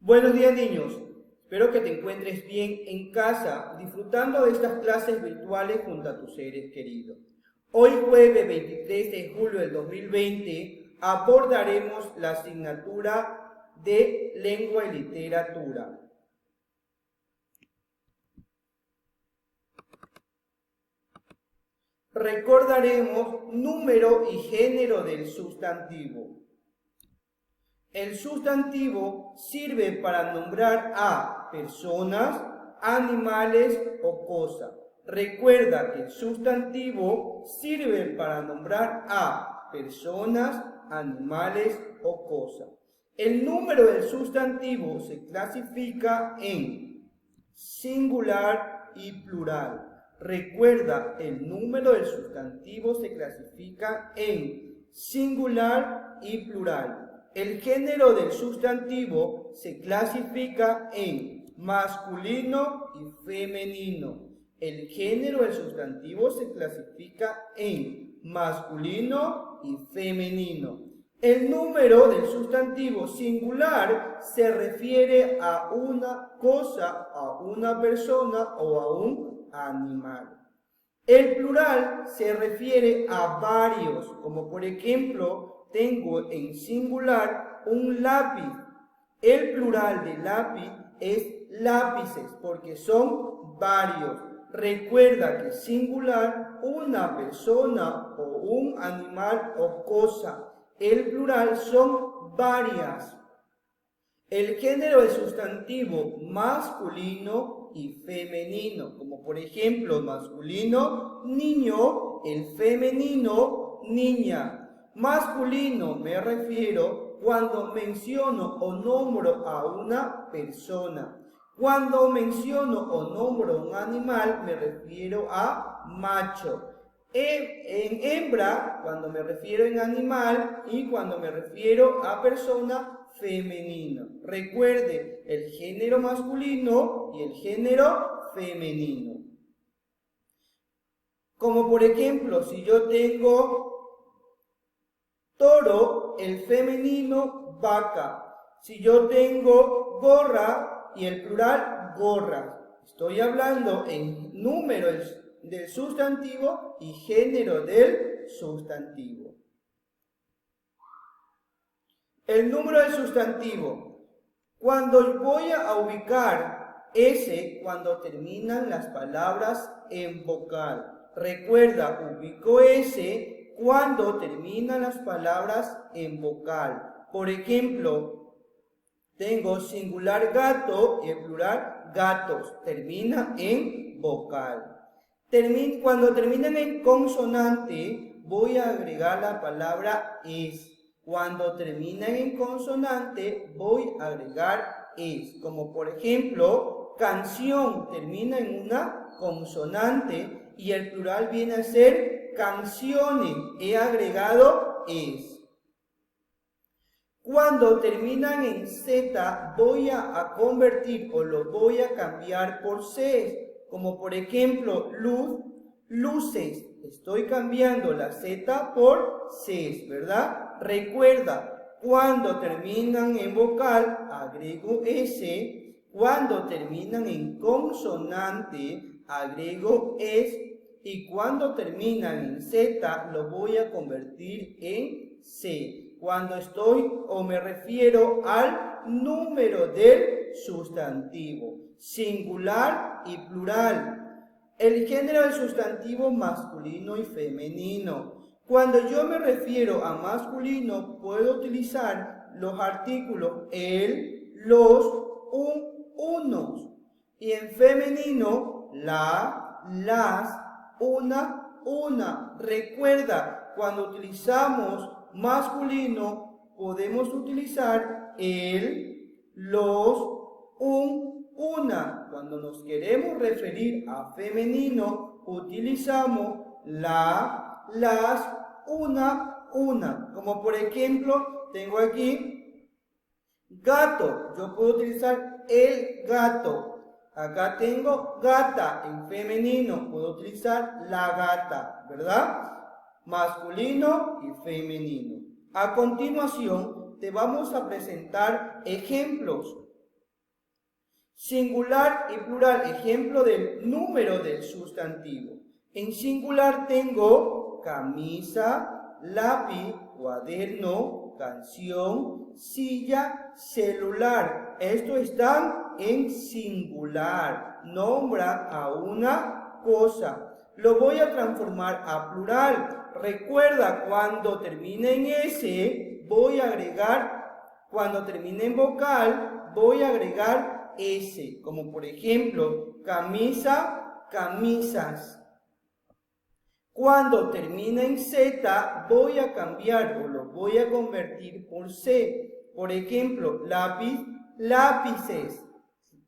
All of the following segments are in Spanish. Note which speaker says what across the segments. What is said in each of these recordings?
Speaker 1: Buenos días, niños. Espero que te encuentres bien en casa, disfrutando de estas clases virtuales junto a tus seres queridos. Hoy, jueves 23 de julio del 2020, abordaremos la asignatura de Lengua y Literatura. Recordaremos número y género del sustantivo. El sustantivo sirve para nombrar a personas, animales o cosas. Recuerda que el sustantivo sirve para nombrar a personas, animales o cosas. El número del sustantivo se clasifica en singular y plural. Recuerda, el número del sustantivo se clasifica en singular y plural. El género del sustantivo se clasifica en masculino y femenino. El género del sustantivo se clasifica en masculino y femenino. El número del sustantivo singular se refiere a una cosa, a una persona o a un animal. El plural se refiere a varios, como por ejemplo, tengo en singular un lápiz. El plural de lápiz es lápices, porque son varios. Recuerda que singular, una persona o un animal o cosa. El plural son varias. El género del sustantivo masculino y femenino, como por ejemplo masculino, niño, el femenino, niña. Masculino me refiero cuando menciono o nombro a una persona. Cuando menciono o nombro a un animal me refiero a macho. En hembra, cuando me refiero en animal, y cuando me refiero a persona, femenino. Recuerde el género masculino y el género femenino. Como por ejemplo, si yo tengo toro, el femenino, vaca. Si yo tengo gorra y el plural, gorra. Estoy hablando en número del sustantivo y género del sustantivo. El número del sustantivo. Cuando voy a ubicar ese, cuando terminan las palabras en vocal. Recuerda, ubico ese cuando terminan las palabras en vocal. Por ejemplo, tengo singular gato y el plural gatos. Termina en vocal. Cuando terminan en consonante, voy a agregar la palabra es. Cuando terminan en consonante, voy a agregar es. Como por ejemplo, canción termina en una consonante y el plural viene a ser canciones. He agregado es. Cuando terminan en Z, voy a convertir o lo voy a cambiar por C. Como por ejemplo, luz, luces. Estoy cambiando la Z por C, ¿verdad? Recuerda, cuando terminan en vocal, agrego S. Cuando terminan en consonante, agrego es. Y cuando terminan en Z, lo voy a convertir en C. Cuando estoy o me refiero al número del sustantivo, singular y plural. El género del sustantivo masculino y femenino. Cuando yo me refiero a masculino, puedo utilizar los artículos el, los, unos. Y en femenino, la, las, una. Recuerda, cuando utilizamos masculino, podemos utilizar el, los, una. Cuando nos queremos referir a femenino, utilizamos la, las, una. Como por ejemplo, tengo aquí gato. Yo puedo utilizar el gato. Acá tengo gata en femenino. Puedo utilizar la gata, ¿verdad? Masculino y femenino. A continuación, te vamos a presentar ejemplos Singular y plural, ejemplo del número del sustantivo. En singular tengo camisa, lápiz, cuaderno, canción, silla, celular. Estos están en singular. Nombran a una cosa. Lo voy a transformar a plural. Recuerda, cuando termine en S, voy a agregar, cuando termine en vocal, voy a agregar S. Como por ejemplo, camisa, camisas. Cuando termina en Z, voy a cambiar o lo voy a convertir por C. Por ejemplo, lápiz, lápices.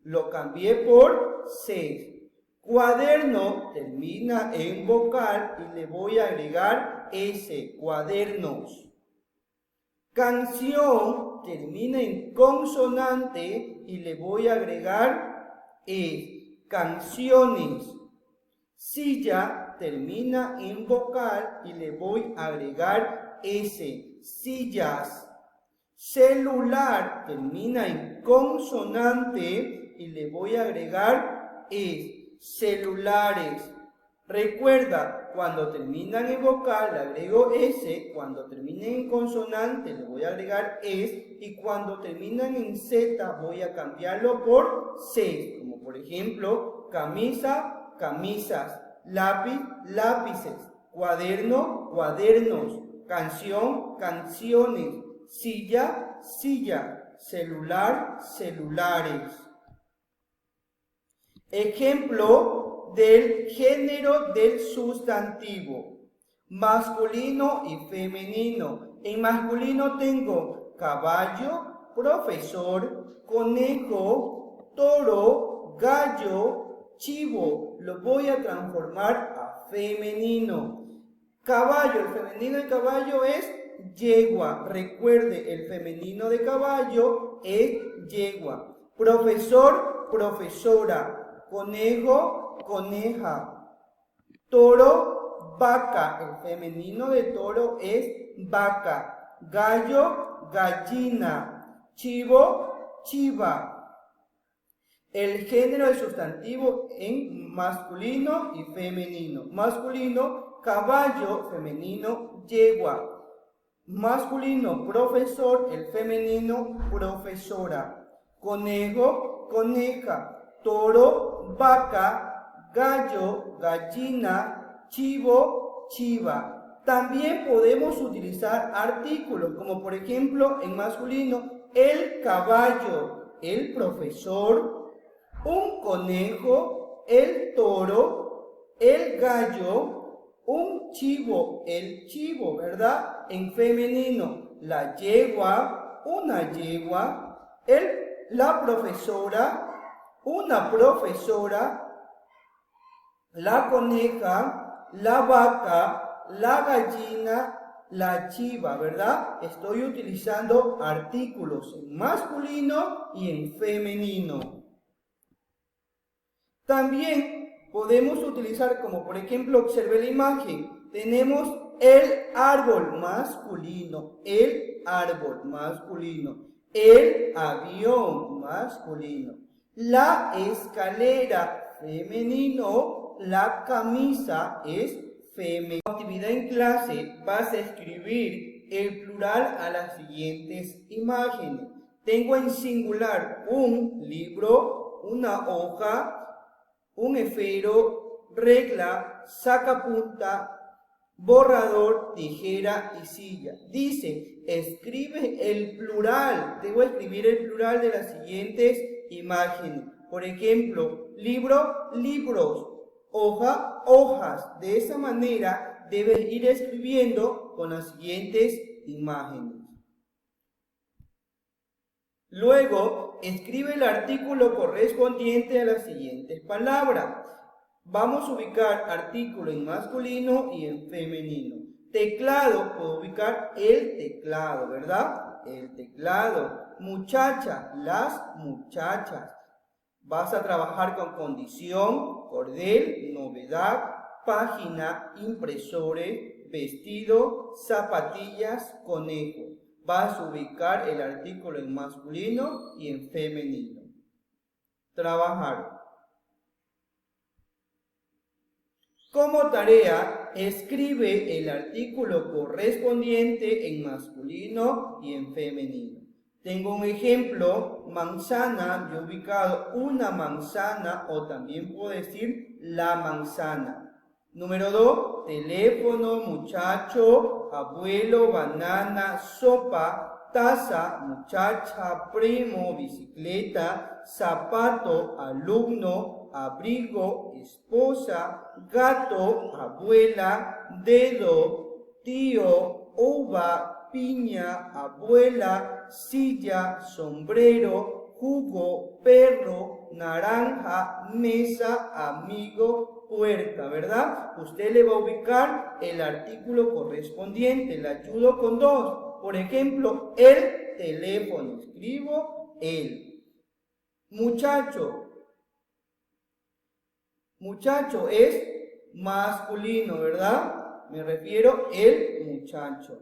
Speaker 1: Lo cambié por C. Cuaderno termina en vocal y le voy a agregar S, cuadernos. Canción termina en consonante y le voy a agregar E, canciones. Silla termina en vocal y le voy a agregar S, sillas. Celular termina en consonante y le voy a agregar E, celulares. Recuerda, cuando terminan en vocal le agrego S, cuando terminen en consonante le voy a agregar S y cuando terminan en Z voy a cambiarlo por C, como por ejemplo camisa, camisas, lápiz, lápices, cuaderno, cuadernos, canción, canciones, silla, silla, celular, celulares. Ejemplo del género del sustantivo, masculino y femenino. En masculino tengo caballo, profesor, conejo, toro, gallo, chivo. Lo voy a transformar a femenino. Caballo, el femenino de caballo es yegua. Recuerde, el femenino de caballo es yegua. Profesor, profesora. Conejo, coneja. Toro, vaca. El femenino de toro es vaca. Gallo, gallina. Chivo, chiva. El género del sustantivo en masculino y femenino. Masculino, caballo, femenino, yegua. Masculino, profesor, el femenino, profesora. Conejo, coneja. Toro, vaca. Gallo, gallina. Chivo, chiva. También podemos utilizar artículos, como por ejemplo en masculino, el caballo, el profesor, un conejo, el toro, el gallo, un chivo, el chivo, ¿verdad? En femenino, la yegua, una yegua, la profesora, una profesora, la coneja, la vaca, la gallina, la chiva, ¿verdad? Estoy utilizando artículos en masculino y en femenino. También podemos utilizar, como por ejemplo, observe la imagen, tenemos el árbol masculino, el árbol masculino, el avión masculino, la escalera femenino, la camisa es femenino. En actividad en clase vas a escribir el plural a las siguientes imágenes. Tengo en singular un libro, una hoja, un esfero, regla, sacapunta, borrador, tijera y silla. Dice, escribe el plural. Debo escribir el plural de las siguientes imágenes. Por ejemplo, libro, libros, hoja, hojas. De esa manera debes ir escribiendo con las siguientes imágenes. Luego, escribe el artículo correspondiente a las siguientes palabras. Vamos a ubicar artículo en masculino y en femenino. Teclado, puedo ubicar el teclado, ¿verdad? El teclado. Muchacha, las muchachas. Vas a trabajar con condición, cordel, novedad, página, impresores, vestido, zapatillas, conejo. Vas a ubicar el artículo en masculino y en femenino. trabajar. Como tarea, escribe el artículo correspondiente en masculino y en femenino. Tengo un ejemplo, manzana, yo he ubicado una manzana o también puedo decir la manzana. Número 2, teléfono, muchacho, abuelo, banana, sopa, taza, muchacha, primo, bicicleta, zapato, alumno, abrigo, esposa, gato, abuela, dedo, tío, uva, piña, abuela, silla, sombrero, jugo, perro, naranja, mesa, amigo, puerta, ¿verdad? Usted le va a ubicar el artículo correspondiente. Le ayudo con dos. Por ejemplo, el teléfono. Escribo el. Muchacho. Muchacho es masculino, ¿verdad? Me refiero el muchacho.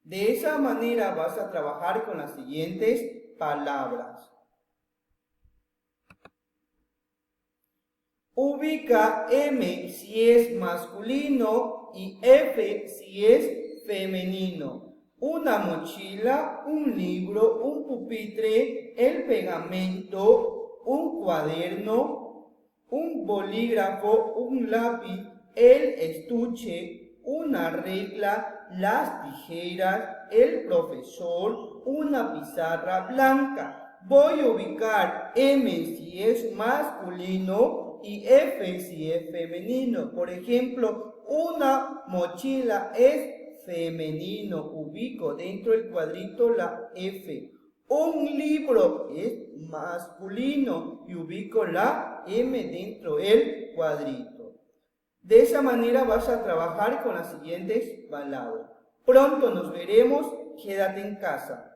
Speaker 1: De esa manera vas a trabajar con las siguientes palabras. Ubica M si es masculino y F si es femenino. Una mochila, un libro, un pupitre, el pegamento, un cuaderno, un bolígrafo, un lápiz, el estuche, una regla, las tijeras, el profesor, una pizarra blanca. Voy a ubicar M si es masculino y F si es femenino. Por ejemplo, una mochila es femenino. Ubico dentro del cuadrito la F. Un libro es masculino y ubico la M dentro del cuadrito. De esa manera vas a trabajar con las siguientes palabras. Pronto nos veremos, quédate en casa.